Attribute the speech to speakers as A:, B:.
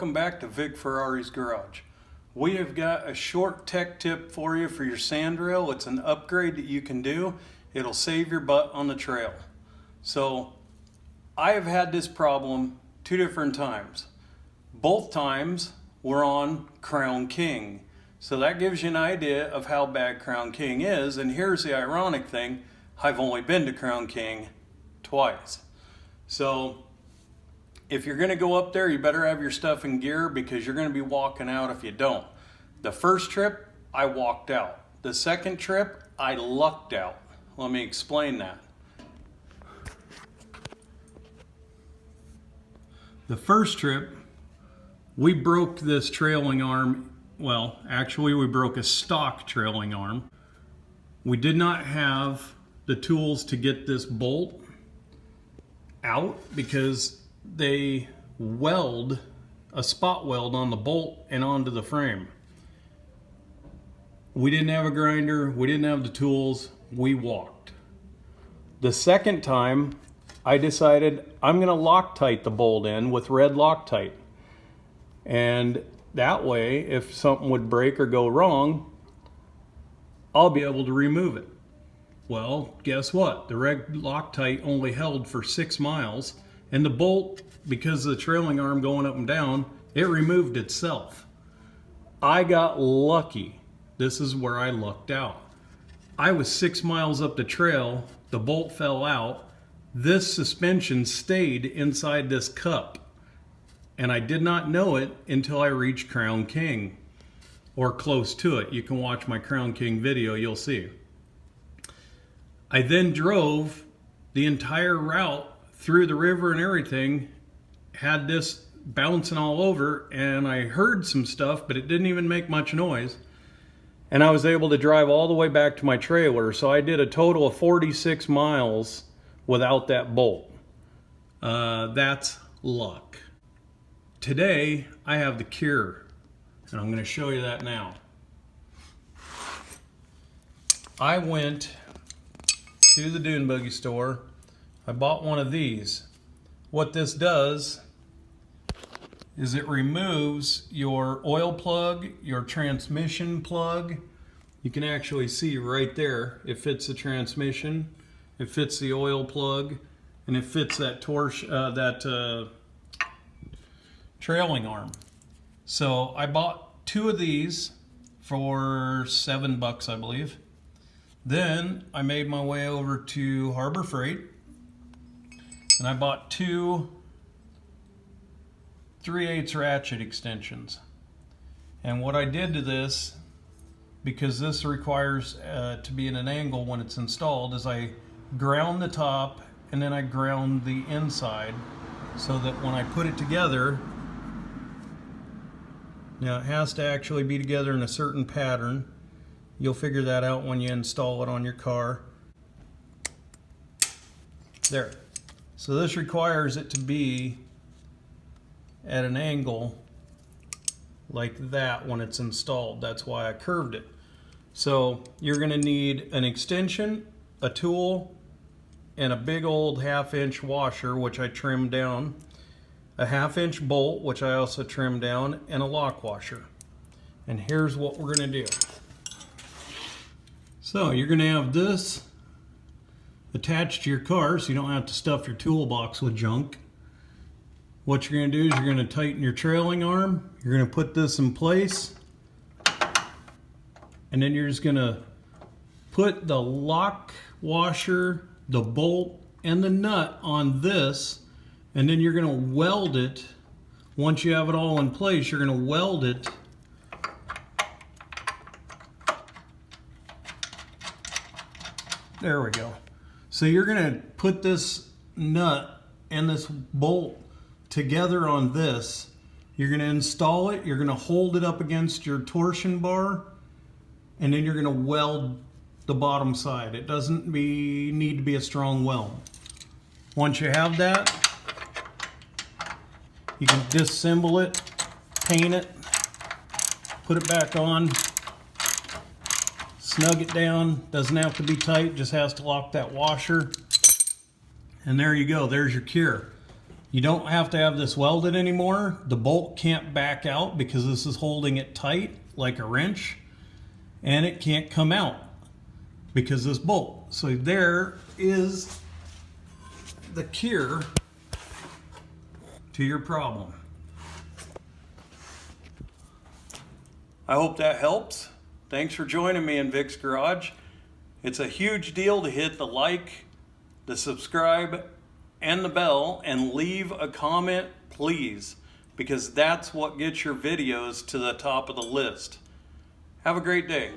A: welcome back to Vic Ferrari's Garage. We have got a short tech tip for you for your sandrail. It's an upgrade that you can do. It'll save your butt on the trail. So I have had this problem 2 different times. Both times were on Crown King. So that gives you an idea of how bad Crown King is. And here's the ironic thing. I've only been to Crown King twice. So if you're going to go up there, you better have your stuff in gear because you're going to be walking out if you don't. The first trip, I walked out. The second trip, I lucked out. Let me explain that. The first trip, we broke this trailing arm. Well, actually, we broke a stock trailing arm. We did not have the tools to get this bolt out because they weld a spot weld on the bolt and onto the frame. We didn't have a grinder, we didn't have the tools, we walked. The second time, I decided I'm gonna Loctite the bolt in with red Loctite. And that way, if something would break or go wrong, I'll be able to remove it. Well, guess what? The red Loctite only held for 6 miles. And the bolt, because of the trailing arm going up and down, it removed itself. I got lucky. This is where I lucked out. I was 6 miles up the trail, the bolt fell out, this suspension stayed inside this cup. And I did not know it until I reached Crown King, or close to it. You can watch my Crown King video, you'll see. I then drove the entire route through the river and everything, had this bouncing all over, and I heard some stuff, but it didn't even make much noise. And I was able to drive all the way back to my trailer. So I did a total of 46 miles without that bolt. That's luck. Today, I have the cure, and I'm gonna show you that now. I went to the Dune buggy store. I bought one of these. What this does is it removes your oil plug, your transmission plug. You can actually see right there, it fits the transmission, it fits the oil plug, and it fits that trailing arm. So I bought 2 of these for $7, I believe. Then I made my way over to Harbor Freight, and I bought 2 3/8 ratchet extensions. And what I did to this, because this requires to be in an angle when it's installed, is I ground the top and then I ground the inside so that when I put it together, now it has to actually be together in a certain pattern. You'll figure that out when you install it on your car. There. So this requires it to be at an angle like that when it's installed. That's why I curved it. So you're going to need an extension, a tool, and a big old 1/2-inch washer, which I trimmed down, a 1/2-inch bolt, which I also trimmed down, and a lock washer. And here's what we're going to do. So you're going to have this attached to your car so you don't have to stuff your toolbox with junk. What you're going to do is you're going to tighten your trailing arm. You're going to put this in place. And then you're just going to put the lock washer, the bolt, and the nut on this. And then you're going to weld it. Once you have it all in place, you're going to weld it there we go. So you're going to put this nut and this bolt together on this. You're going to install it. You're going to hold it up against your torsion bar. And then you're going to weld the bottom side. It doesn't need to be a strong weld. Once you have that, you can disassemble it, paint it, put it back on, snug it down. Doesn't have to be tight, just has to lock that washer. And there you go, there's your cure. You don't have to have this welded anymore. The bolt can't back out because this is holding it tight like a wrench, and it can't come out because this bolt. So there is the cure to your problem. I hope that helps. Thanks for joining me in Vic's Garage. It's a huge deal to hit the like, the subscribe, and the bell, and leave a comment, please, because that's what gets your videos to the top of the list. Have a great day.